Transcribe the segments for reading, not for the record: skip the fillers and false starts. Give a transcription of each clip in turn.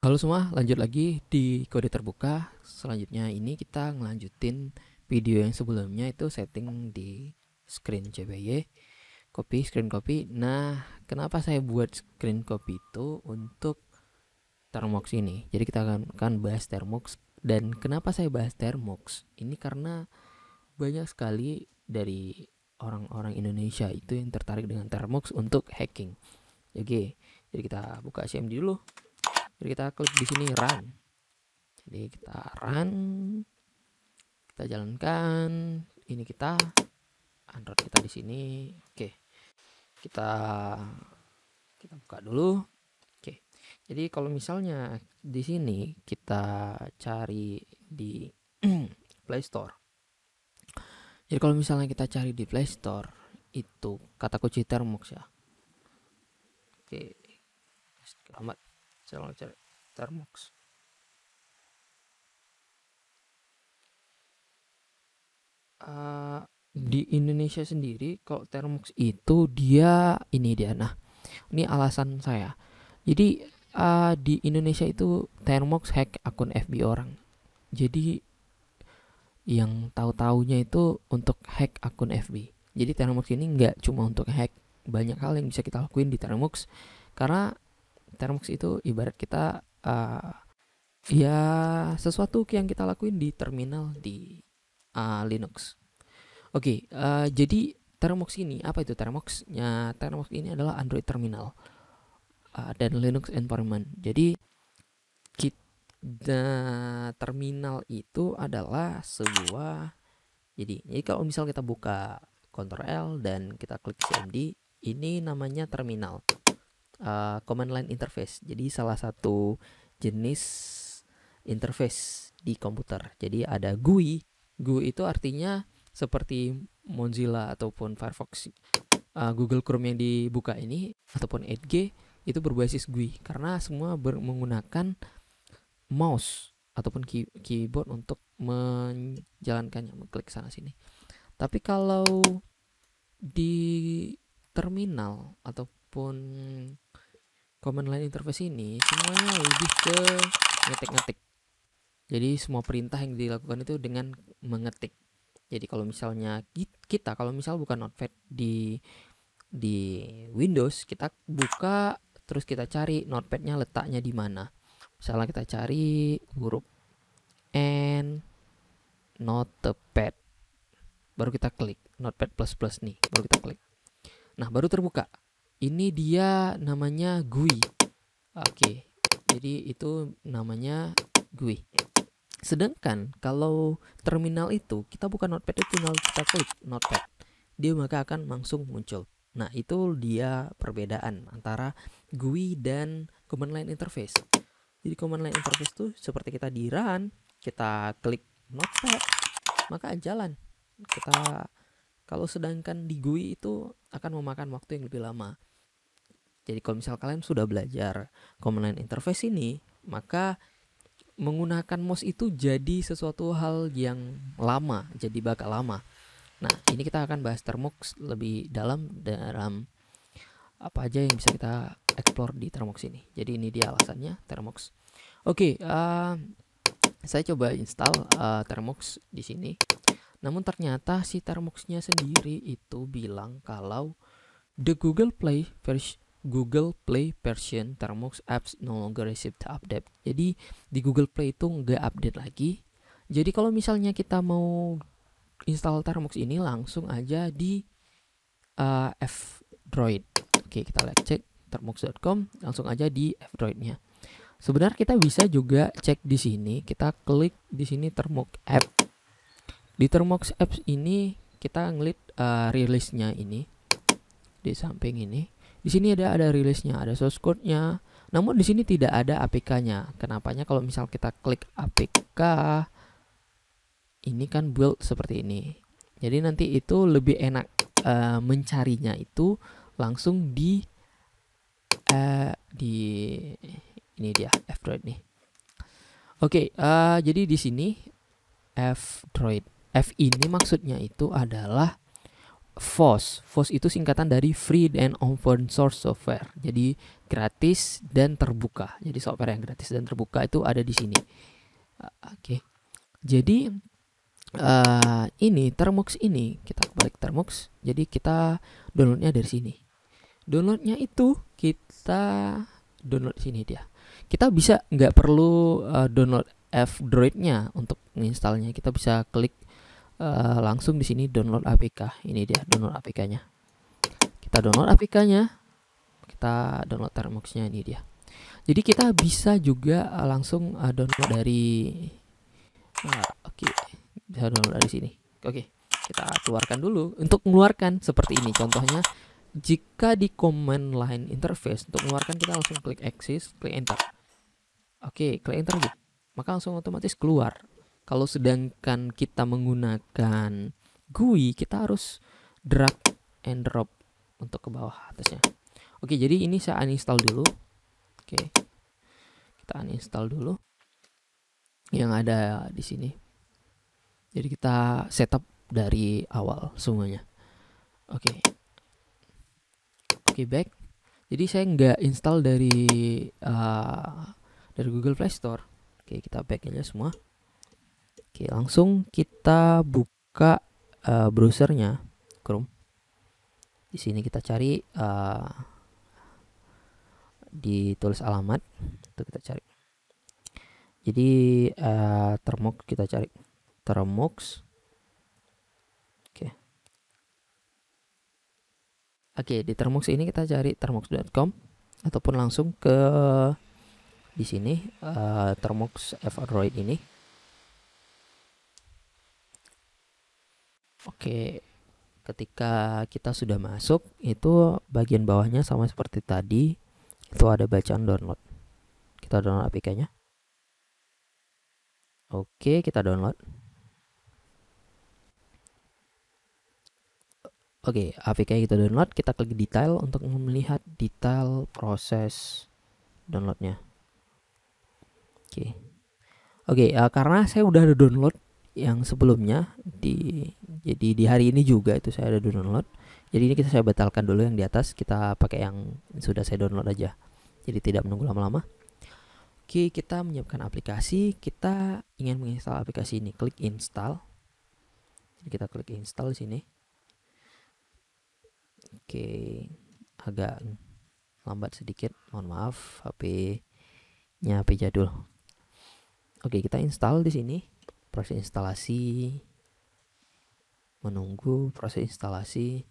Halo semua, lanjut lagi di kode terbuka. Selanjutnya ini kita ngelanjutin video yang sebelumnya itu setting di screen CBY, screen copy. Nah, kenapa saya buat screen copy itu untuk Termux ini? Jadi kita akan bahas Termux. Dan kenapa saya bahas Termux? Ini karena banyak sekali dari orang-orang Indonesia itu yang tertarik dengan Termux untuk hacking. Oke, jadi kita buka CMD dulu. Jadi kita klik di sini run. Jadi kita run, kita jalankan. Ini kita Android kita di sini. Oke, kita buka dulu. Oke, jadi kalau misalnya di sini kita cari di Play Store. Jadi kalau misalnya kita cari di Play Store itu kata kunci Termux ya. Oke, selamat. Saya mau cari Termux. Di Indonesia sendiri kalau Termux itu dia ini dia. Nah, ini alasan saya. Jadi di Indonesia itu Termux hack akun FB orang. Jadi yang tahu-taunya itu untuk hack akun FB. Jadi Termux ini nggak cuma untuk hack, banyak hal yang bisa kita lakuin di Termux. Karena Termux itu ibarat kita ya sesuatu yang kita lakuin di terminal di Linux. Oke, jadi Termux ini apa itu Termux-nya? Termux ini adalah Android terminal dan Linux environment. Jadi terminal itu adalah sebuah jadi kalau misal kita buka Ctrl L dan kita klik CMD, ini namanya terminal, command line interface. Jadi salah satu jenis interface di komputer. Jadi ada GUI. GUI itu artinya seperti Mozilla ataupun Firefox, Google Chrome yang dibuka ini ataupun Edge itu berbasis GUI karena semua menggunakan mouse ataupun keyboard untuk menjalankannya, mengklik sana sini. Tapi kalau di terminal ataupun command line interface ini semuanya lebih ke ngetik-ngetik. Jadi semua perintah yang dilakukan itu dengan mengetik. Jadi kalau misalnya kita kalau misal buka Notepad di Windows, kita buka terus kita cari Notepad-nya letaknya di mana. Misalnya kita cari huruf N Notepad, baru kita klik Notepad plus nih, baru kita klik. Nah, baru terbuka. Ini dia namanya GUI. Oke, jadi itu namanya GUI. Sedangkan kalau terminal itu kita buka Notepad, itu tinggal kita klik Notepad, dia maka akan langsung muncul. Nah, itu dia perbedaan antara GUI dan command line interface. Jadi command line interface itu seperti kita di run, kita klik Notepad, maka jalan. Kalau sedangkan di GUI itu akan memakan waktu yang lebih lama. Jadi kalau misal kalian sudah belajar command line interface ini, maka menggunakan mouse itu jadi sesuatu hal yang lama, jadi bakal lama. Nah, ini kita akan bahas Termux lebih dalam apa aja yang bisa kita explore di Termux ini. Jadi ini dia alasannya Termux. Oke, saya coba install Termux di sini. Namun ternyata si Termux-nya sendiri itu bilang kalau the Google Play version Termux apps no longer received update. Jadi di Google Play itu nggak update lagi. Jadi kalau misalnya kita mau install Termux ini langsung aja di F-Droid. Oke, kita lihat cek termux.com, langsung aja di F-Droid-nya. Sebenarnya kita bisa juga cek di sini, kita klik di sini Termux app. Di Termux apps ini kita ngeliat rilisnya ini di samping ini. Di sini ada rilisnya, ada source code-nya. Namun di sini tidak ada APK-nya. Kenapanya? Kalau misal kita klik APK, ini kan build seperti ini. Jadi nanti itu lebih enak mencarinya itu langsung di ini dia F-Droid nih. Oke, jadi di sini F-Droid. F ini maksudnya itu adalah FOSS. FOSS itu singkatan dari Free and Open Source Software. Jadi gratis dan terbuka. Jadi software yang gratis dan terbuka itu ada di sini. Oke. Jadi ini Termux ini, kita balik Termux. Jadi kita downloadnya dari sini. Downloadnya itu kita download sini dia. Kita bisa nggak perlu download F-Droid-nya untuk menginstalnya. Kita bisa klik langsung di sini download APK. Ini dia download APK-nya. Kita download APK-nya. Kita download Termux-nya, ini dia. Jadi kita bisa juga langsung download dari oke. Bisa download dari sini. Oke, kita keluarkan dulu. Untuk mengeluarkan seperti ini contohnya, jika di command line interface untuk mengeluarkan kita langsung klik exit, klik enter. Oke, klik enter gitu. Maka langsung otomatis keluar. Kalau sedangkan kita menggunakan GUI, kita harus drag and drop untuk ke bawah atasnya. Oke, jadi ini saya uninstall dulu. Oke. Kita uninstall dulu yang ada di sini. Jadi kita setup dari awal semuanya. Oke. Oke, back. Jadi saya nggak install dari Google Play Store. Oke, kita back aja semua. Oke, langsung kita buka browsernya Chrome. Di sini kita cari ditulis alamat itu kita cari. Jadi Termux kita cari Termux. Oke, di Termux ini kita cari termux.com ataupun langsung ke di sini Termux F-Droid ini. Oke, ketika kita sudah masuk, itu bagian bawahnya sama seperti tadi, itu ada bacaan download. Kita download APK-nya. Oke, kita download. Oke, APK kita download, kita klik detail untuk melihat detail proses downloadnya. Oke, karena saya udah ada download yang sebelumnya jadi di hari ini juga itu saya ada download. Jadi ini saya batalkan dulu yang di atas, kita pakai yang sudah saya download aja. Jadi tidak menunggu lama-lama. Oke, kita menyiapkan aplikasi, kita ingin menginstal aplikasi ini, klik install. Jadi kita klik install di sini. Oke, agak lambat sedikit, mohon maaf, HP-nya HP jadul. Oke, kita install di sini. Proses instalasi, menunggu proses instalasi.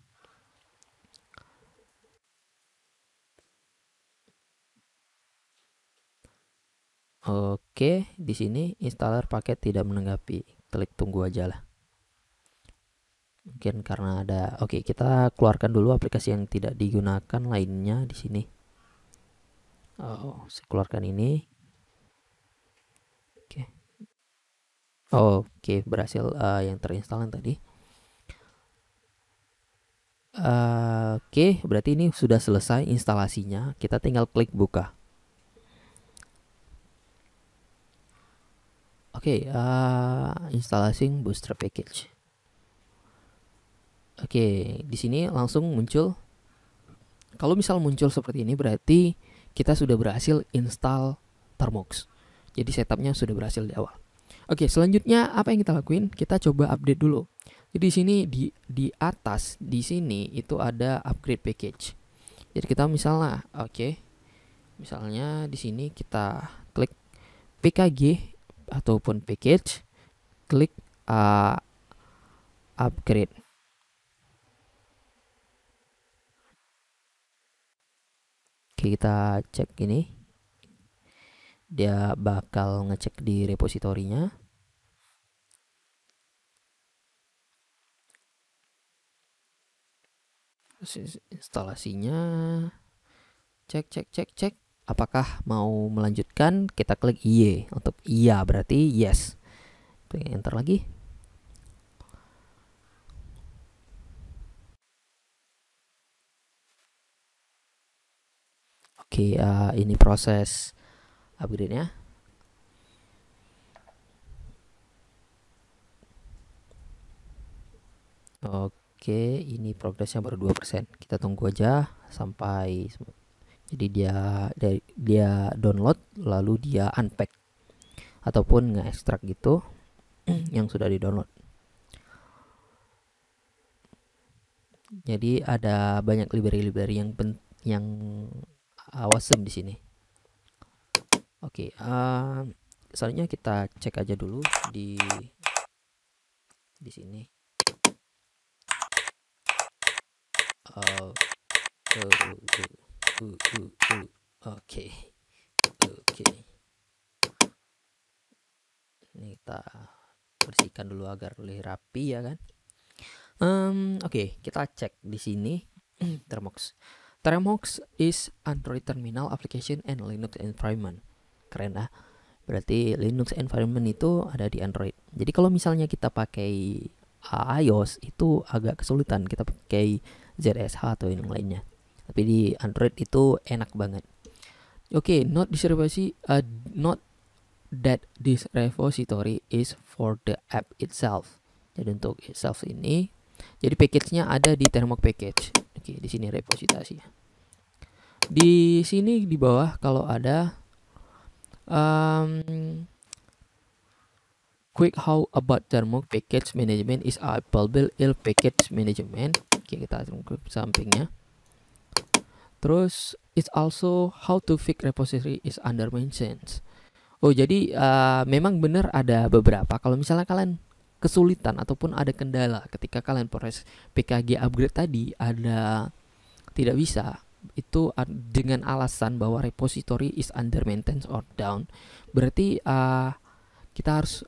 Oke, di sini installer paket tidak menanggapi. Klik tunggu aja lah. Mungkin karena ada. Oke, kita keluarkan dulu aplikasi yang tidak digunakan lainnya di sini. Saya keluarkan ini. Oke, berhasil yang terinstall yang tadi. Oke, berarti ini sudah selesai instalasinya. Kita tinggal klik buka. Oke, installing Bootstrap package. Oke, di sini langsung muncul. Kalau misal muncul seperti ini berarti kita sudah berhasil install Termux. Jadi setupnya sudah berhasil di awal. Oke, selanjutnya apa yang kita lakuin? Kita coba update dulu. Jadi di sini di atas di sini itu ada upgrade package. Jadi kita misalnya, misalnya di sini kita klik PKG ataupun package, klik upgrade. Oke, kita cek ini. Dia bakal ngecek di repositorinya. Instalasinya. Cek. Apakah mau melanjutkan? Kita klik Y. Untuk iya berarti yes. Klik enter lagi. Oke, ini proses upgrade-nya. Oke, ini progresnya baru 2%. Kita tunggu aja sampai jadi dia download lalu dia unpack ataupun nge-extract gitu yang sudah di-download. Jadi ada banyak library-library yang awesome di sini. Oke, selanjutnya kita cek aja dulu di sini. Oke. Ini kita bersihkan dulu agar lebih rapi ya kan. Oke, kita cek di sini. Termux. Termux is Android terminal application and Linux environment. Keren lah. Berarti Linux environment itu ada di Android. Jadi kalau misalnya kita pakai iOS itu agak kesulitan, kita pakai ZSH atau yang lainnya. Tapi di Android itu enak banget. Oke, not that this repository is for the app itself. Jadi untuk itself ini, jadi package-nya ada di Termux package. Oke, di sini repository. Di sini di bawah kalau ada quick how about Termux package management is available in package management. Oke, kita tunggu sampingnya. Terus it's also how to fix repository is under mentions. Oh, jadi memang benar ada beberapa. Kalau misalnya kalian kesulitan ataupun ada kendala ketika kalian proses PKG upgrade tadi ada tidak bisa, itu dengan alasan bahwa repository is under maintenance or down, berarti kita harus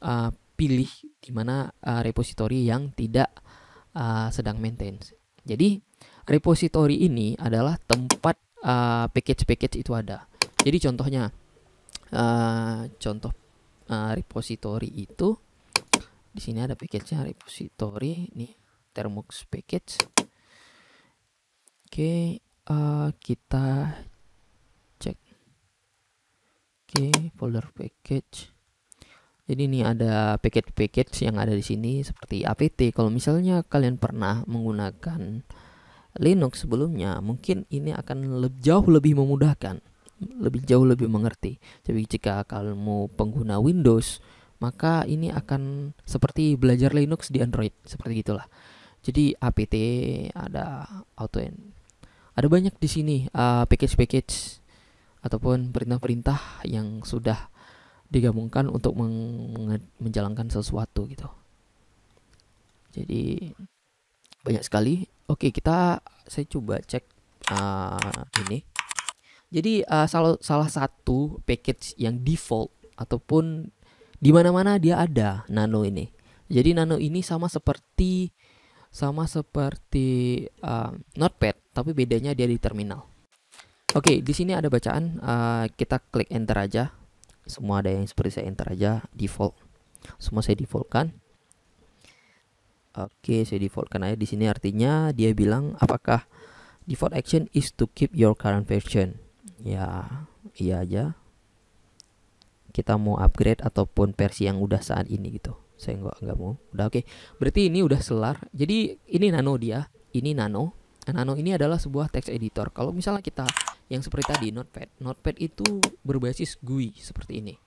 pilih di mana repository yang tidak sedang maintenance. Jadi repository ini adalah tempat package-package itu ada. Jadi contohnya contoh repository itu di sini ada package-nya repository nih, Termux package. Oke, kita cek. Oke, folder package. Jadi ini ada package-package yang ada di sini seperti apt. Kalau misalnya kalian pernah menggunakan Linux sebelumnya, mungkin ini akan jauh lebih memudahkan, jauh lebih mengerti. Jadi jika kamu pengguna Windows, maka ini akan seperti belajar Linux di Android, seperti gitulah. Jadi apt ada ada banyak di sini package-package ataupun perintah-perintah yang sudah digabungkan untuk menjalankan sesuatu gitu. Jadi banyak sekali. Oke, saya coba cek ini. Jadi salah satu package yang default ataupun di mana-mana dia ada Nano ini. Jadi Nano ini sama seperti Notepad, tapi bedanya dia di terminal. Oke, di sini ada bacaan. Kita klik enter aja. Semua ada yang seperti saya enter aja, default. Semua saya defaultkan. Oke, saya defaultkan aja. Di sini artinya dia bilang apakah default action is to keep your current version. Ya, iya aja. Kita mau upgrade ataupun versi yang udah saat ini gitu. Saya nggak mau. Udah oke. Berarti ini udah selar. Jadi ini Nano dia. Ini Nano. Nano ini adalah sebuah text editor. Kalau misalnya kita yang seperti tadi Notepad itu berbasis GUI seperti ini.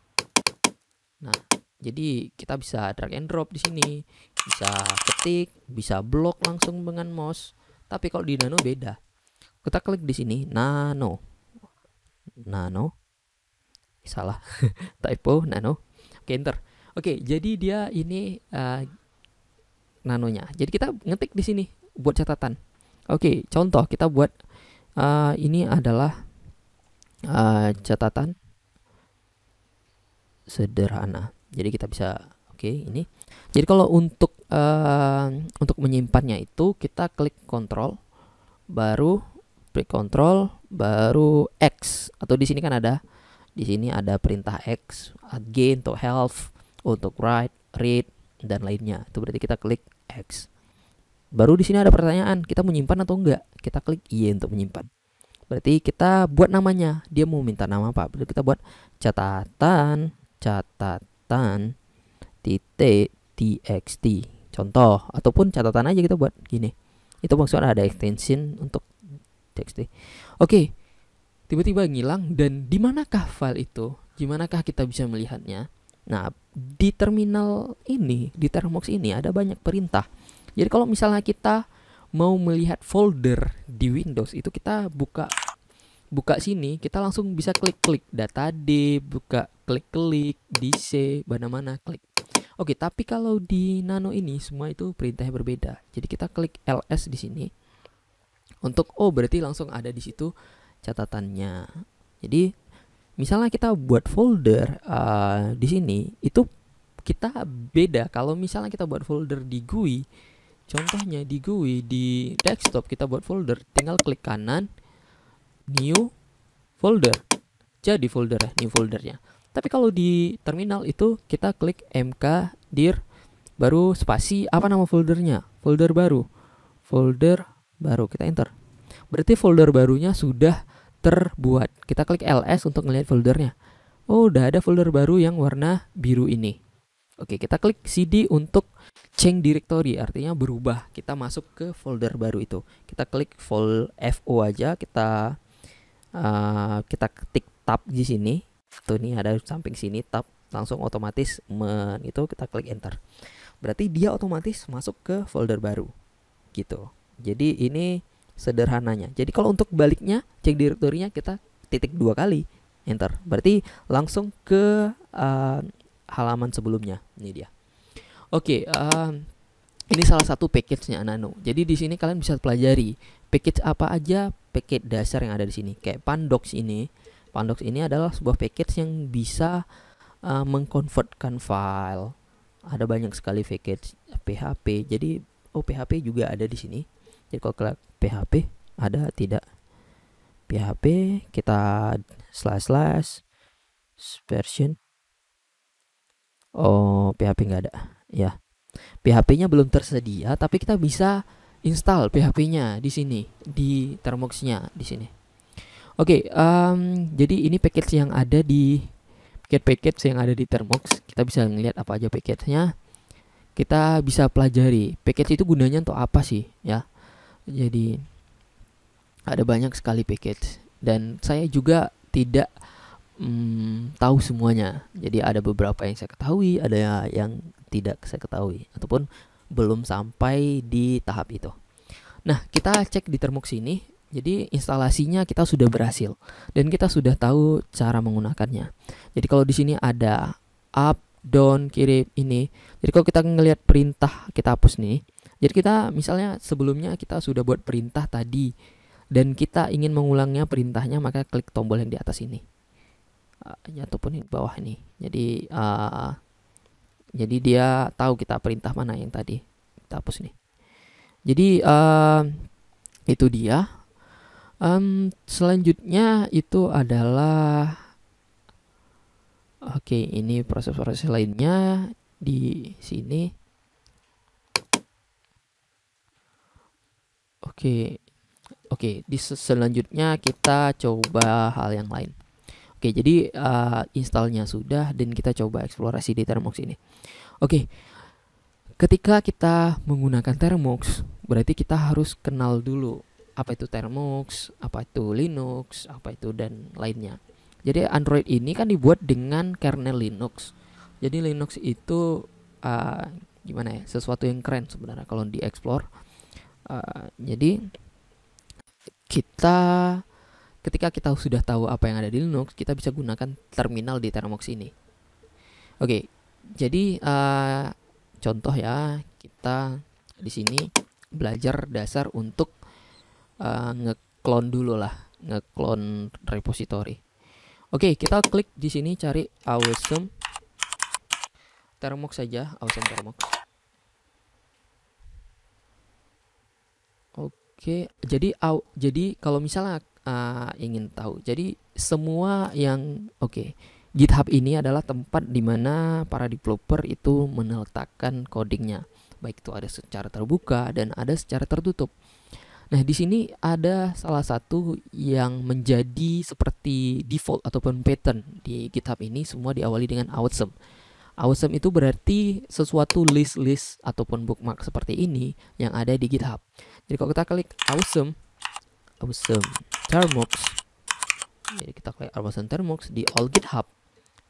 Nah, jadi kita bisa drag and drop di sini, bisa ketik, bisa blok langsung dengan mouse. Tapi kalau di Nano beda. Kita klik di sini Nano. Salah. Typo Nano. Oke, enter. Oke, jadi dia ini nanonya. Jadi kita ngetik di sini buat catatan. Oke, contoh kita buat ini adalah catatan sederhana. Jadi kita bisa ini. Jadi kalau untuk menyimpannya itu kita klik Ctrl baru X, atau di sini kan ada perintah X, again untuk health, untuk write, read dan lainnya. Itu berarti kita klik X. Baru di sini ada pertanyaan, kita menyimpan atau enggak? Kita klik Y untuk menyimpan. Berarti kita buat namanya. Dia mau minta nama apa? Berarti kita buat catatan .txt contoh, ataupun catatan aja kita buat gini. Itu maksudnya ada extension untuk txt. Oke, tiba-tiba ngilang. Dan di manakah file itu? Dimanakah kita bisa melihatnya? Nah, di terminal ini, di Termux ini ada banyak perintah. Jadi kalau misalnya kita mau melihat folder di Windows, itu kita buka sini, kita langsung bisa klik-klik data D, buka klik-klik DC, mana-mana klik. Oke, tapi kalau di Nano ini semua itu perintahnya berbeda. Jadi kita klik ls di sini untuk berarti langsung ada di situ catatannya. Jadi misalnya kita buat folder di sini, itu kita beda. Kalau misalnya kita buat folder di GUI, contohnya di GUI di desktop kita buat folder, tinggal klik kanan, new folder, jadi folder new foldernya. Tapi kalau di terminal itu kita klik mkdir baru spasi apa nama foldernya, folder baru kita enter. Berarti folder barunya sudah terbuat. Kita klik ls untuk melihat foldernya. Udah ada folder baru yang warna biru ini. Oke, kita klik cd untuk change directory, artinya berubah. Kita masuk ke folder baru itu. Kita klik fo aja, kita ketik tab di sini. Tuh nih ada samping sini tab, langsung otomatis itu kita klik enter. Berarti dia otomatis masuk ke folder baru. Gitu. Jadi ini sederhananya. Jadi kalau untuk baliknya cek direktorinya kita titik 2 kali enter. Berarti langsung ke halaman sebelumnya. Ini dia. Oke, ini salah satu package-nya Nano. Jadi di sini kalian bisa pelajari package apa aja, package dasar yang ada di sini. Kayak Pandox ini. Pandox ini adalah sebuah package yang bisa mengkonvertkan file. Ada banyak sekali package PHP. Jadi PHP juga ada di sini. Jadi kalau klik PHP ada tidak? PHP kita // version. PHP nggak ada. Ya. PHP-nya belum tersedia, tapi kita bisa install PHP-nya di sini, di Termux-nya di sini. Oke, jadi ini package yang ada di package yang ada di Termux. Kita bisa ngelihat apa aja package-nya. Kita bisa pelajari package itu gunanya untuk apa sih, ya. Jadi ada banyak sekali package dan saya juga tidak tahu semuanya. Jadi ada beberapa yang saya ketahui, ada yang tidak saya ketahui ataupun belum sampai di tahap itu. Nah, kita cek di Termux ini. Jadi instalasinya kita sudah berhasil dan kita sudah tahu cara menggunakannya. Jadi kalau di sini ada up, down, kiri ini. Jadi kalau kita ngelihat perintah, kita hapus nih. Jadi kita misalnya sebelumnya kita sudah buat perintah tadi dan kita ingin mengulangnya perintahnya, maka klik tombol yang di atas ini ataupun di bawah ini. Jadi dia tahu kita perintah mana yang tadi kita hapus nih. Jadi itu dia. Selanjutnya itu adalah ini proses-proses lainnya di sini. Di selanjutnya kita coba hal yang lain. Jadi installnya sudah dan kita coba eksplorasi di Termux ini. Ketika kita menggunakan Termux, berarti kita harus kenal dulu apa itu Termux, apa itu Linux, apa itu dan lainnya. Jadi Android ini kan dibuat dengan kernel Linux. Jadi Linux itu gimana ya? Sesuatu yang keren sebenarnya kalau dieksplor. Jadi ketika kita sudah tahu apa yang ada di Linux, kita bisa gunakan terminal di Termux ini. Jadi contoh ya, kita di sini belajar dasar untuk nge-clone dulu lah, nge-clone repository. Kita klik di sini cari awesome Termux saja, awesome Termux. Jadi kalau misalnya ingin tahu, jadi semua yang GitHub ini adalah tempat di mana para developer itu meletakkan codingnya, baik itu ada secara terbuka dan ada secara tertutup. Nah, di sini ada salah satu yang menjadi seperti default ataupun pattern di GitHub ini, semua diawali dengan awesome. Awesome itu berarti sesuatu list ataupun bookmark seperti ini yang ada di GitHub. Jadi kalau kita klik awesome Termux, jadi kita klik awesome Termux di all GitHub,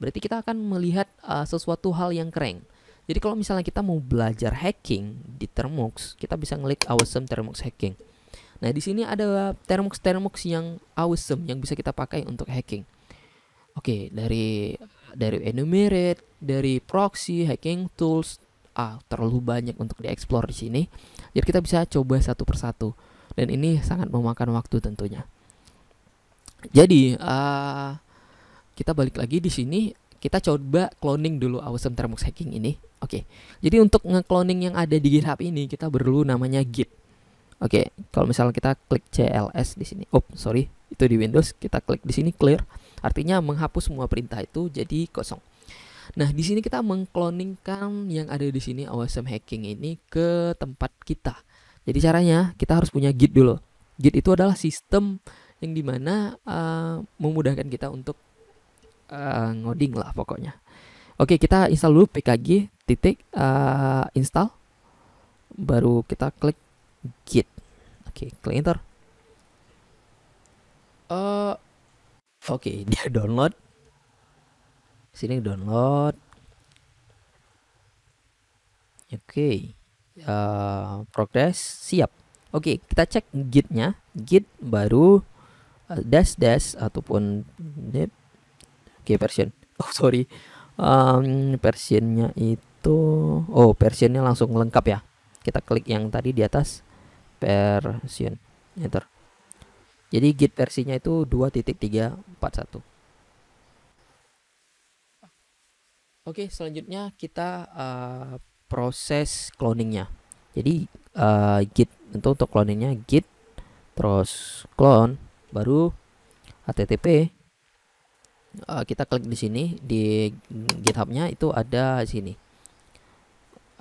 berarti kita akan melihat sesuatu hal yang keren. Jadi kalau misalnya kita mau belajar hacking di Termux, kita bisa klik awesome Termux hacking. Nah, di sini ada Termux yang awesome yang bisa kita pakai untuk hacking. Oke, dari enumerate, dari proxy, hacking tools, terlalu banyak untuk dieksplor di sini. Jadi kita bisa coba satu persatu. Dan ini sangat memakan waktu tentunya. Jadi kita balik lagi di sini, kita coba cloning dulu awesome Termux hacking ini. Oke. Jadi untuk nge-cloning yang ada di GitHub ini kita perlu namanya git. Oke, kalau misalnya kita klik CLS di sini, itu di Windows, kita klik di sini clear, artinya menghapus semua perintah itu jadi kosong. Nah, di sini kita mengkloningkan yang ada di sini awesome hacking ini ke tempat kita. Jadi caranya kita harus punya git dulu. Git itu adalah sistem yang dimana memudahkan kita untuk ngoding lah pokoknya. Oke, kita install dulu pkg install, baru kita klik git. Oke, klik enter. Oke, dia download. Sini download. Oke, progress siap. Oke, kita cek gitnya. Git baru dash ataupun oke, version. Versionnya itu versionnya langsung lengkap ya. Kita klik yang tadi di atas version, enter. Jadi git versinya itu 2.341. Oke, selanjutnya kita proses cloningnya. Jadi git untuk cloningnya git terus clone baru http. Kita klik di sini di GitHub-nya itu ada sini.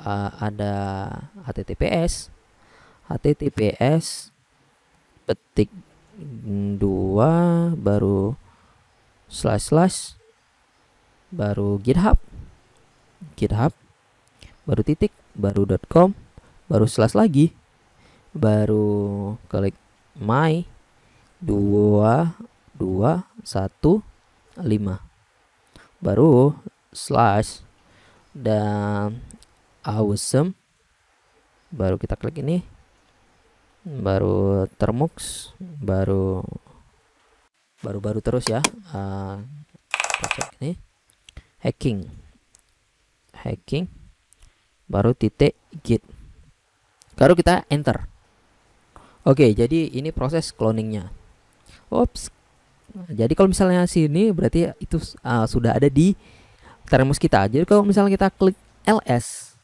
Ada https petik 2 baru slash baru github baru titik baru .com baru slash lagi baru klik my 2215 baru slash dan awesome, baru kita klik ini, baru Termux, baru terus ya. Kita cek ini hacking baru titik git, baru kita enter. Oke, jadi ini proses cloningnya. Jadi kalau misalnya sini berarti itu sudah ada di Termux kita. Jadi kalau misalnya kita klik ls,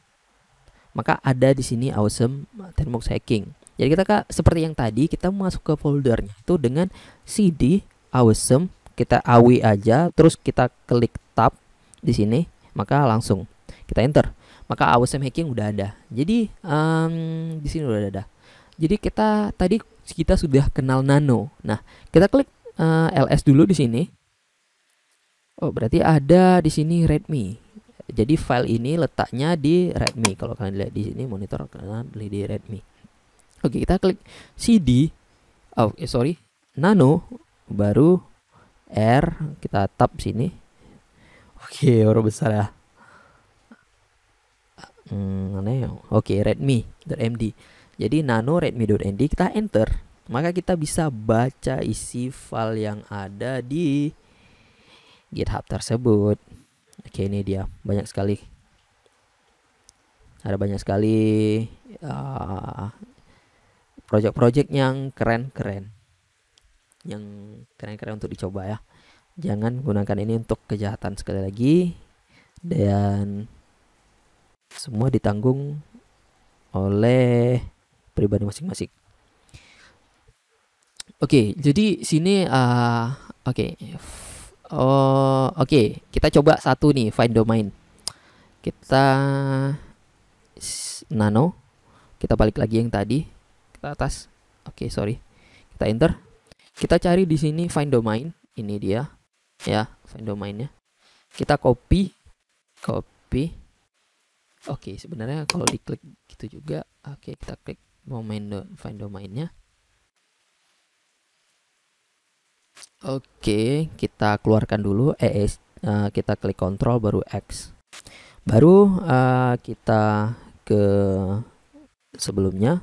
maka ada di sini awesome Termux hacking. Jadi kita seperti yang tadi, kita masuk ke foldernya itu dengan cd awesome, kita awi aja, terus kita klik tab di sini, maka langsung kita enter, maka awesome hacking udah ada. Jadi di sini udah ada. Jadi kita sudah kenal nano. Nah, kita klik ls dulu di sini. Oh, berarti ada di sini readme. Jadi file ini letaknya di readme. Kalau kalian lihat di sini monitor kalian di readme. Oke, kita klik cd. Nano, baru R, kita tab sini. Oke, huruf besar ya. Oke, readme.md. Jadi nano readme.md, kita enter, maka kita bisa baca isi file yang ada di GitHub tersebut. Oke, ini dia, banyak sekali. Ada banyak sekali project-project yang keren-keren, untuk dicoba ya. Jangan gunakan ini untuk kejahatan sekali lagi, dan semua ditanggung oleh pribadi masing-masing. Oke, jadi sini oke, kita coba satu nih, find domain. Kita nano, kita balik lagi yang tadi, kita atas. Oke, kita enter. Kita cari di sini find domain, ini dia ya, find domainnya. Kita copy copy. Oke, sebenarnya kalau diklik gitu juga. Oke, kita klik find domainnya. Oke, kita keluarkan dulu kita klik Ctrl baru X. Baru kita ke sebelumnya.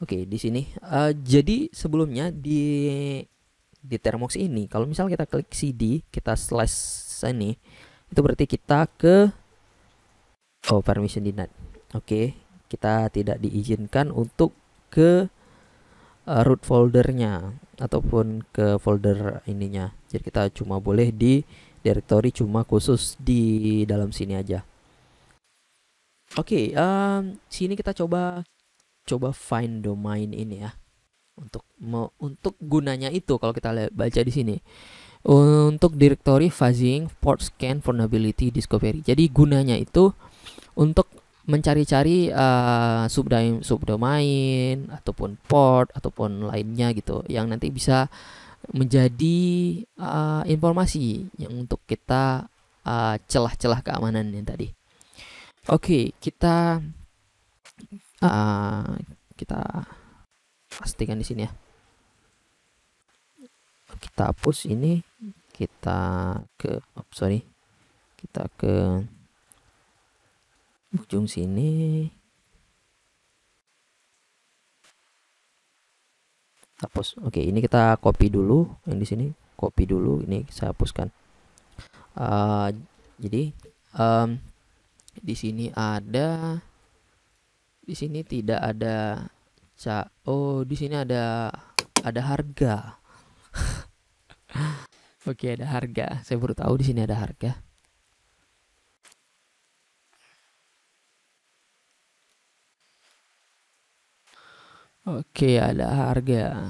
Oke, di sini. Jadi sebelumnya di Termux ini, kalau misal kita klik CD, kita slash ini, itu berarti kita ke permission denied. Oke, kita tidak diizinkan untuk ke root foldernya ataupun ke folder ininya. Jadi kita cuma boleh di directory cuma khusus di dalam sini aja. Oke, sini kita coba find domain ini ya. Untuk gunanya itu kalau kita baca di sini. Untuk directory fuzzing, port scan, vulnerability, discovery. Jadi gunanya itu untuk mencari-cari subdomain ataupun port ataupun lainnya gitu yang nanti bisa menjadi informasi yang untuk kita celah-celah keamanan yang tadi. Oke, kita pastikan di sini ya. Kita hapus ini, kita ke ujung sini, hapus. Oke, ini kita copy dulu yang di sini, copy dulu, ini saya hapuskan. Jadi di sini tidak ada di sini ada harga. Oke, ada harga. Saya baru tahu di sini ada harga. Oke, ada harga.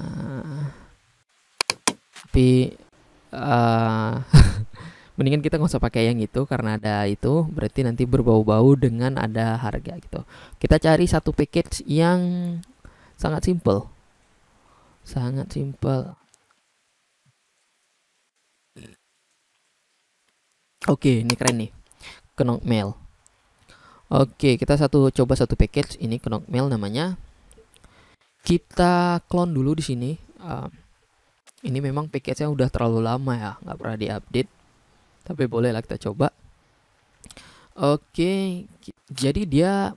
Tapi mendingan kita nggak usah pakai yang itu karena ada itu berarti nanti berbau-bau dengan ada harga gitu. Kita cari satu package yang sangat simple. Oke, ini keren nih. Knockmail. Oke, kita coba satu package ini Knockmail namanya. Kita clone dulu di sini. Ini memang package-nya udah terlalu lama ya, nggak pernah diupdate. Tapi boleh lah kita coba. Oke, jadi dia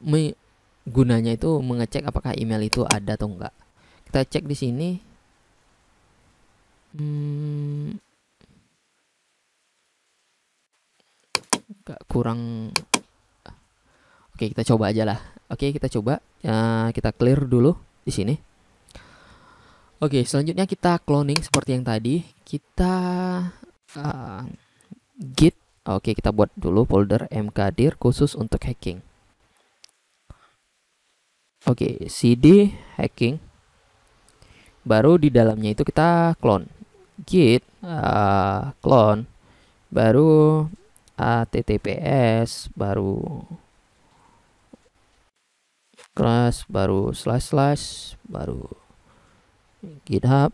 gunanya itu mengecek apakah email itu ada atau enggak. Kita cek di sini. Kurang. Oke, kita coba aja lah. Oke, kita coba. Kita clear dulu di sini. Oke, selanjutnya kita cloning seperti yang tadi. Kita git. Oke, kita buat dulu folder mkdir khusus untuk hacking. Oke, cd hacking. Baru di dalamnya itu kita clone. Git clone. Baru https baru crash baru / baru github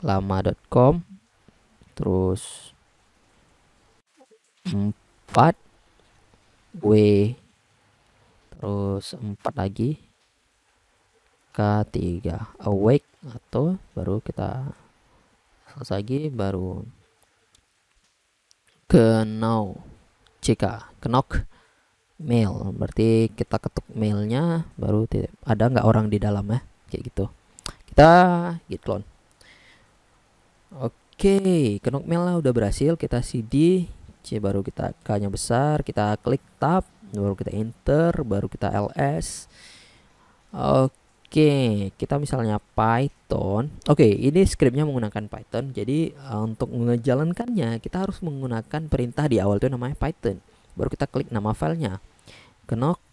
lama.com terus 4 w terus 4 lagi k3 awake atau baru kita selesai lagi baru knock mail, berarti kita ketuk mailnya baru ada nggak orang di dalam ya, kayak gitu. Kita git clone. Oke, knock mail lah udah berhasil. Kita cd baru kita k-nya besar, kita klik tab, baru kita enter, baru kita ls. Oke, kita misalnya Python. Oke, ini scriptnya menggunakan Python. Jadi untuk menjalankannya kita harus menggunakan perintah di awal itu namanya Python. Baru kita klik nama filenya knock.py.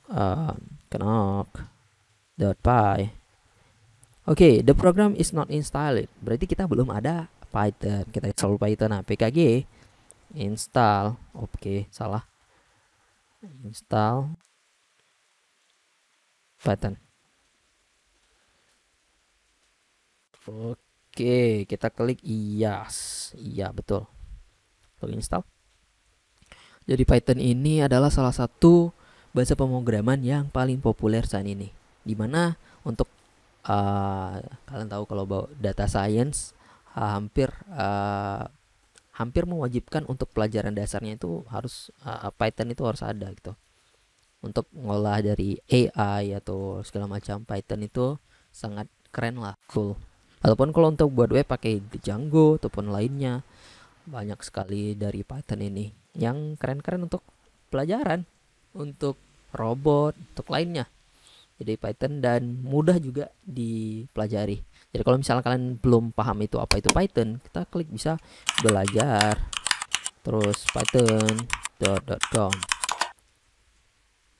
Oke, the program is not installed. Berarti kita belum ada Python. Kita install Python pkg install. Oke, salah. Install Python. Oke, kita klik yes. Iya, betul. untuk install. Jadi Python ini adalah salah satu bahasa pemrograman yang paling populer saat ini. Dimana untuk kalian tahu kalau data science hampir mewajibkan untuk pelajaran dasarnya itu harus Python itu harus ada gitu. Untuk ngolah dari AI atau segala macam, Python itu sangat keren lah, cool. Ataupun kalau untuk buat web pakai Django ataupun lainnya, banyak sekali dari Python ini yang keren-keren untuk pelajaran, untuk robot, untuk lainnya. Jadi Python dan mudah juga dipelajari. Jadi kalau misalnya kalian belum paham itu apa itu Python, kita klik bisa belajar terus python.com.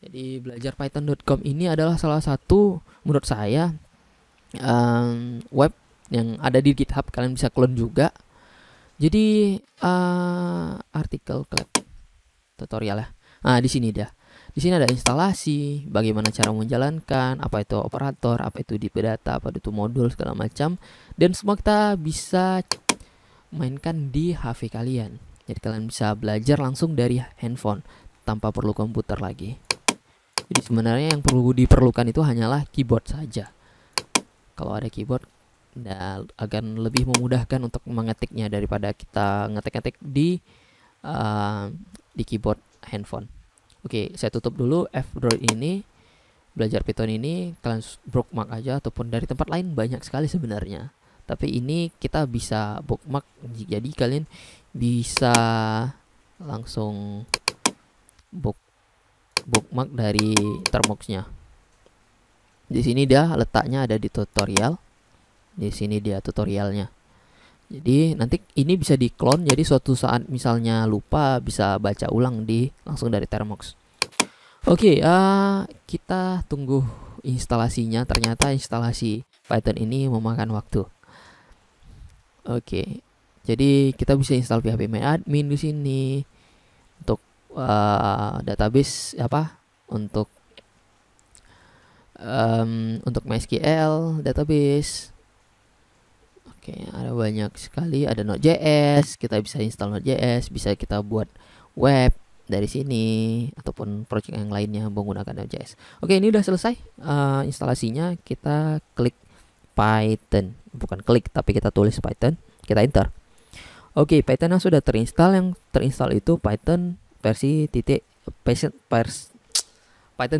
Jadi belajar python.com ini adalah salah satu menurut saya web yang ada di GitHub. Kalian bisa clone juga. Jadi artikel tutorial ya. Nah, di sini dah. Di sini ada instalasi, bagaimana cara menjalankan, apa itu operator, apa itu deep data, apa itu modul segala macam, dan semua kita bisa mainkan di HP kalian. Jadi kalian bisa belajar langsung dari handphone tanpa perlu komputer lagi. Jadi sebenarnya yang perlu diperlukan itu hanyalah keyboard saja. Kalau ada keyboard, akan lebih memudahkan untuk mengetiknya daripada kita ngetik-ngetik di keyboard handphone. Oke, saya tutup dulu F-Droid ini. Belajar Python ini kalian bookmark aja, ataupun dari tempat lain banyak sekali sebenarnya. Tapi ini kita bisa bookmark, jadi kalian bisa langsung bookmark dari termboxnya. Di sini dia letaknya ada di tutorial. Di sini dia tutorialnya. Jadi nanti ini bisa di clone, jadi suatu saat misalnya lupa bisa baca ulang langsung dari termbox. Oke, kita tunggu instalasinya. Ternyata instalasi Python ini memakan waktu. Oke, jadi kita bisa install PHP MyAdmin di sini untuk database untuk MySQL database. Oke, ada banyak sekali, ada Node.js, kita bisa install Node.js, bisa kita buat web dari sini ataupun project yang lainnya menggunakan Node.js. Oke, ini udah selesai instalasinya. Kita klik Python, bukan klik tapi kita tulis Python, kita enter. Oke, Python yang sudah terinstall, yang terinstall itu Python versi Python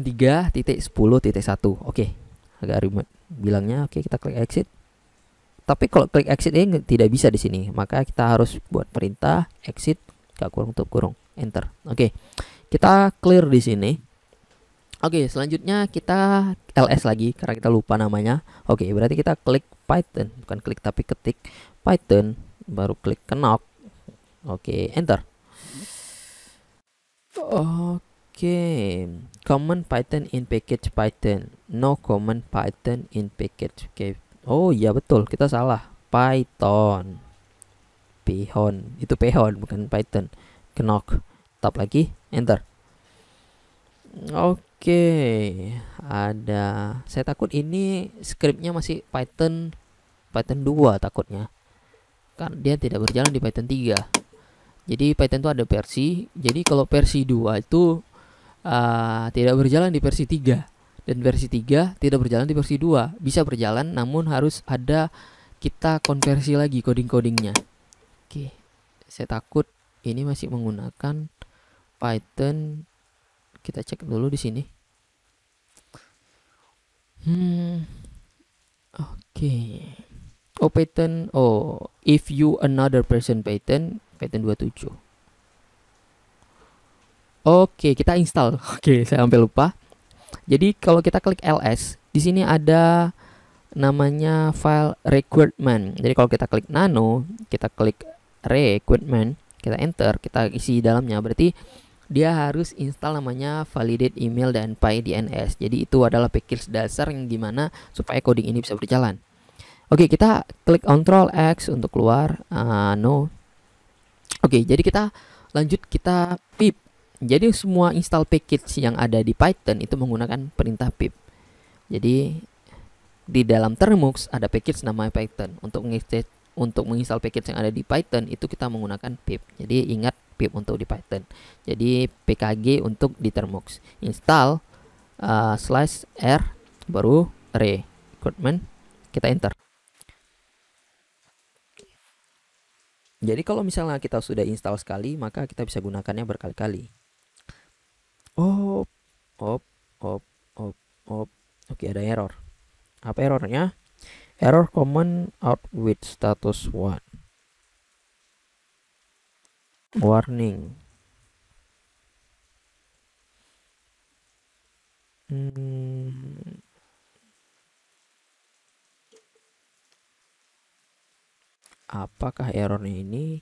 3.10.1. Oke, agak ribet bilangnya. Oke, kita klik exit. Tapi kalau klik exit ini tidak bisa di sini, maka kita harus buat perintah exit tutup kurung, enter. Oke, kita clear di sini. Oke, selanjutnya kita ls lagi karena kita lupa namanya. Oke, berarti kita klik Python, bukan klik tapi ketik Python, baru klik knock. Oke, enter. Oke, command Python in package Python, no command Python in package. Oke, oh iya betul, kita salah. Python, itu Python bukan Python. Knock, tap lagi, enter. Oke, ada. Saya takut ini scriptnya masih Python 2 takutnya, kan dia tidak berjalan di Python 3. Jadi Python itu ada versi. Jadi kalau versi 2 itu tidak berjalan di versi 3, dan versi 3 tidak berjalan di versi 2. Bisa berjalan, namun harus ada kita konversi lagi coding-codingnya. Oke, saya takut ini masih menggunakan Python. Kita cek dulu di sini. Oke. Oh, Python. Oh, if you another person Python 27. Oke, kita install. Oke, saya sampai lupa. Jadi kalau kita klik ls, di sini ada namanya file requirement. Jadi kalau kita klik nano, kita klik requirement, kita enter, kita isi dalamnya, berarti dia harus install namanya validate email dan PyDNS. Jadi itu adalah package dasar yang dimana supaya coding ini bisa berjalan. Oke, kita klik Ctrl X untuk keluar. No. Oke, jadi kita lanjut, kita pip. Jadi semua install package yang ada di Python itu menggunakan perintah pip. Jadi di dalam termux ada package namanya Python. Untuk untuk menginstal package yang ada di Python itu kita menggunakan pip. Jadi ingat pip untuk di Python. Jadi pkg untuk di Termux. Install /r baru recruitment, kita enter. Jadi kalau misalnya kita sudah install sekali, maka kita bisa gunakannya berkali-kali. Op, op, op, op, op. Oke, ada error. Apa errornya? Error common out with status 1. Warning. Apakah errornya ini?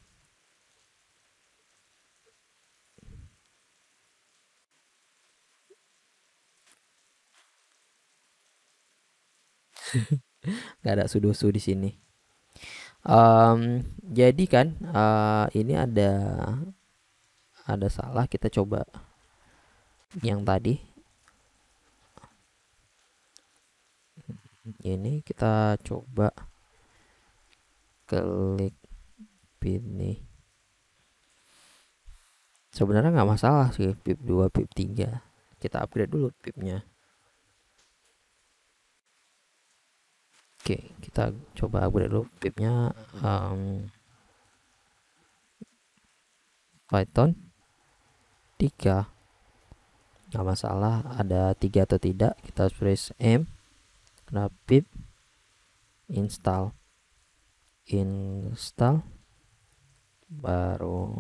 Gak ada sudoku di sini. Jadi kan ini ada salah. Kita coba yang tadi. Ini kita coba klik pilih. Sebenarnya nggak masalah sih pip 2 pip 3. Kita upgrade dulu pipnya. Oke, kita coba upgrade dulu pipnya. Python 3. Nggak masalah ada 3 atau tidak. Kita press M, kena pip install baru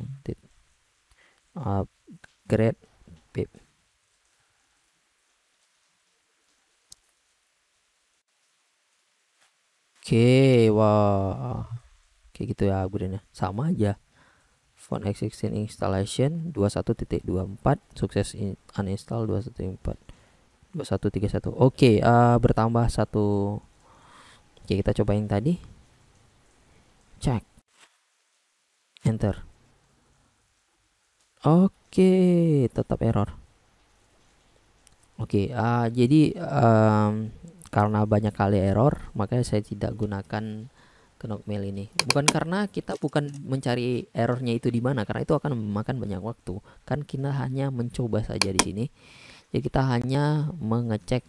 upgrade pip. Oke, wah, kayak gitu ya upgrade-nya. Sama aja. Font existing installation 21.24, sukses uninstall 21.31. Oke, bertambah satu. Oke, kita coba yang tadi. Cek. Enter. Oke, tetap error. Oke, jadi karena banyak kali error, makanya saya tidak gunakan Knockmail ini. Bukan karena kita bukan mencari errornya itu di mana, karena itu akan memakan banyak waktu. Kan kita hanya mencoba saja di sini. Jadi kita hanya mengecek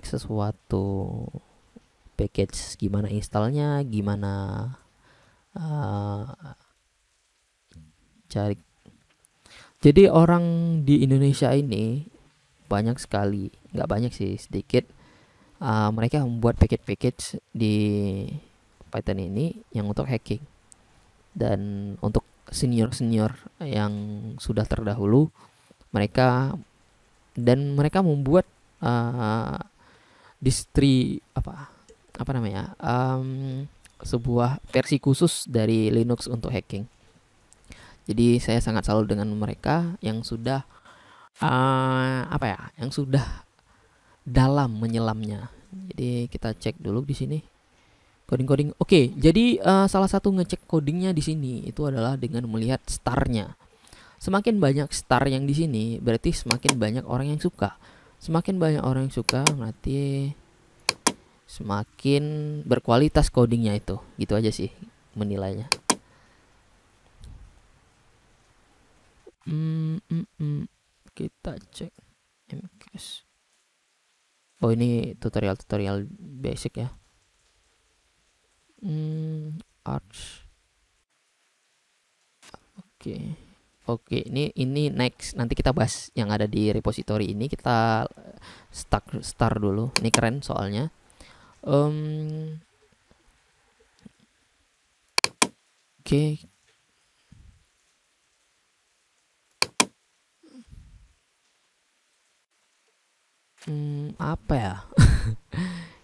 sesuatu package, gimana installnya, gimana cari. Jadi orang di Indonesia ini banyak sekali, nggak banyak sih, sedikit. Mereka membuat package di Python ini yang untuk hacking. Dan untuk senior-senior yang sudah terdahulu, mereka membuat apa namanya, sebuah versi khusus dari Linux untuk hacking. Jadi saya sangat salut dengan mereka yang sudah yang sudah dalam menyelamnya. Jadi kita cek dulu di sini coding. Oke, jadi salah satu ngecek codingnya di sini itu adalah dengan melihat starnya. Semakin banyak star yang di sini, berarti semakin banyak orang yang suka. Semakin banyak orang yang suka, berarti semakin berkualitas codingnya itu. Gitu aja sih menilainya. Kita cek MCAS. Oh, ini tutorial basic ya. Arch. Oke, ini next. Nanti kita bahas yang ada di repository ini. Kita start dulu. Ini keren soalnya. Oke. Apa ya?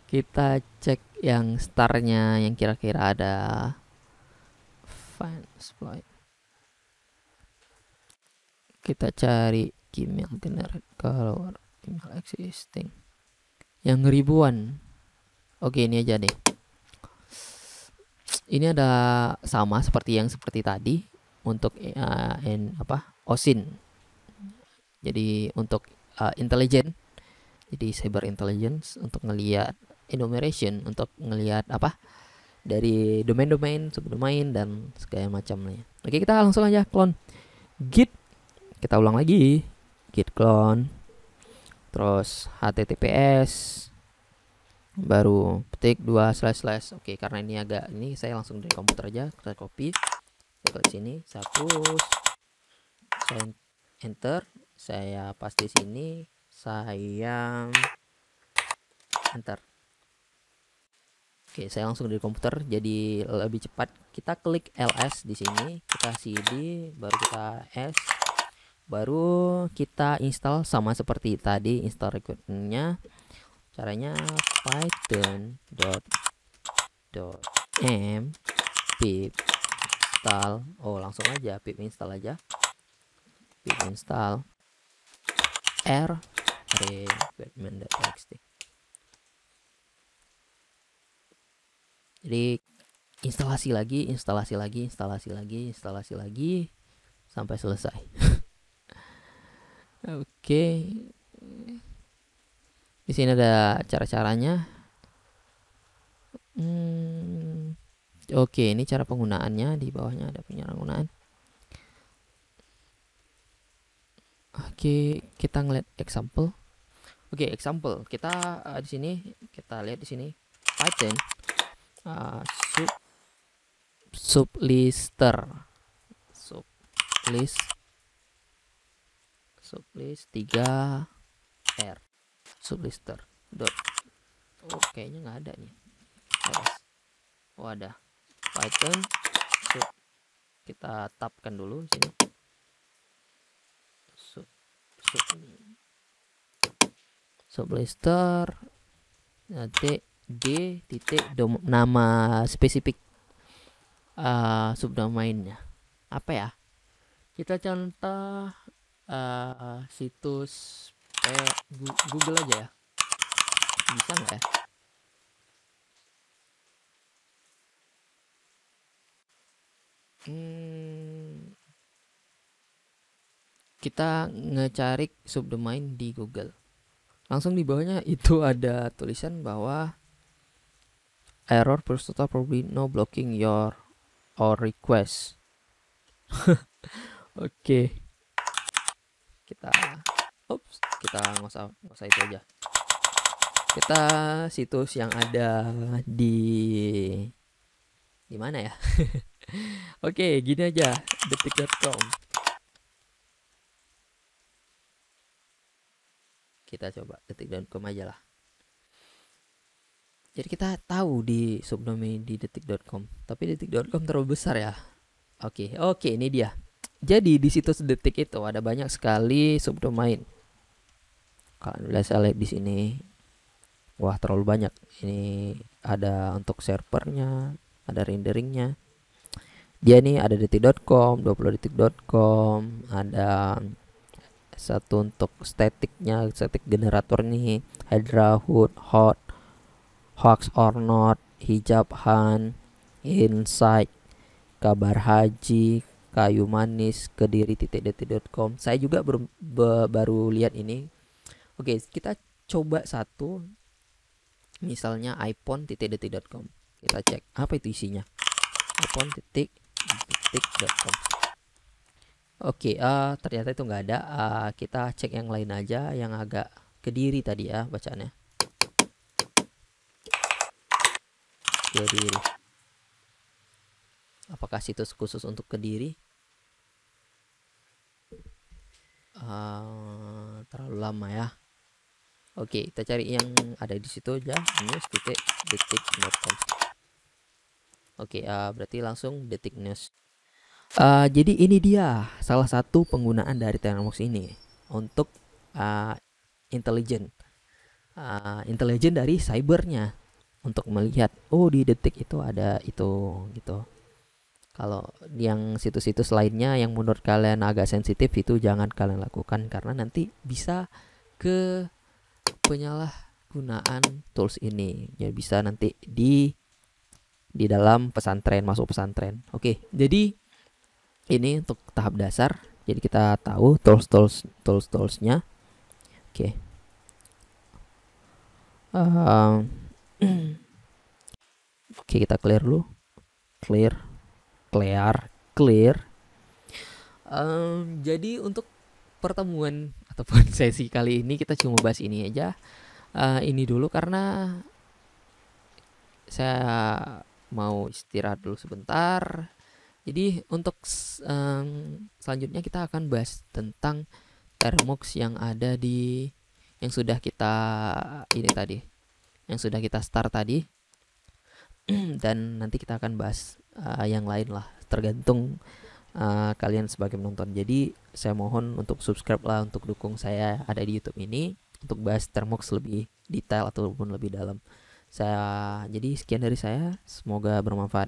Kita cek yang startnya yang kira-kira ada. Find exploit. Kita cari Gmail generate kalau email existing yang ribuan. Oke, ini aja deh. Ini ada sama seperti tadi untuk OSINT. Jadi untuk intelijen. Jadi cyber intelligence untuk ngelihat enumeration, untuk ngelihat dari domain-domain, subdomain dan segala macamnya. Oke, kita langsung aja clone git. Kita ulang lagi, git clone, terus https, baru petik 2// Oke, karena ini saya langsung dari komputer aja. Saya copy, saya klik sini, saya push, saya enter, saya paste sini, saya enter. Oke, saya langsung dari komputer jadi lebih cepat. Kita klik ls di sini, kita cd, baru kita s, baru kita install sama seperti tadi install requirement-nya. Caranya python.m pip install. Oh, langsung aja pip install aja. Pip install r requirement.txt. Jadi instalasi lagi sampai selesai. Oke. Di sini ada cara-caranya. Oke, ini cara penggunaannya. Di bawahnya ada penggunaan. Oke, kita ngeliat example. Oke, example. Kita di sini kita lihat di sini Python sublister sublist 3r sublister dot. Oh, kayaknya nggak ada nih. Oh, ada Python sub. Kita tabkan dulu sini sublister nanti d titik nama spesifik subdomainnya apa ya. Kita contoh situs Google aja ya, bisa nggak ya? Kita ngecari subdomain di Google, langsung di bawahnya itu ada tulisan bahwa error first total probably no blocking your or request. Oke. Kita nggak usah itu aja. Kita situs yang ada di mana ya? Oke, gini aja, detik.com. Kita coba detik.com aja lah. Jadi kita tahu di subdomain di detik.com, tapi detik.com terlalu besar ya. Oke, ini dia. Jadi di situs detik itu ada banyak sekali subdomain. Kalau saya lihat di sini, wah terlalu banyak. Ini ada untuk servernya, ada renderingnya. Dia nih ada detik.com, 20detik.com, ada satu untuk statiknya, statik generator nih, Hydra, Hood, Hot, Hoax or Not, Hijab Han, Insight, Kabar Haji, Kayu Manis, Kediri.detik.com. Saya juga baru lihat ini. Oke, kita coba satu, misalnya iPhone.detik.com. Kita cek apa itu isinya. iPhone.detik.com. Oke, ternyata itu nggak ada. Kita cek yang lain aja, yang agak Kediri tadi ya bacaannya. Kediri. Apakah situs khusus untuk Kediri? Terlalu lama ya. Oke, kita cari yang ada di situ aja, news.detik.com. Oke, berarti langsung Detik News. Jadi ini dia salah satu penggunaan dari Terraform ini untuk intelijen dari cybernya, untuk melihat di Detik itu ada itu gitu. Kalau yang situs-situs lainnya yang menurut kalian agak sensitif itu jangan kalian lakukan, karena nanti bisa ke penyalahgunaan tools ini. Ya bisa nanti di dalam pesantren, masuk pesantren. Oke, jadi ini untuk tahap dasar. Jadi kita tahu toolsnya. Oke. Oke, kita clear dulu. Clear. Jadi untuk pertemuan ataupun sesi kali ini kita cuma bahas ini aja. Ini dulu karena saya mau istirahat dulu sebentar. Jadi untuk selanjutnya kita akan bahas tentang Termux yang ada di yang sudah kita start tadi. Dan nanti kita akan bahas yang lain lah, tergantung kalian sebagai penonton. Jadi saya mohon untuk subscribe lah, untuk dukung saya ada di YouTube ini untuk bahas Termux lebih detail ataupun lebih dalam. Jadi sekian dari saya, semoga bermanfaat.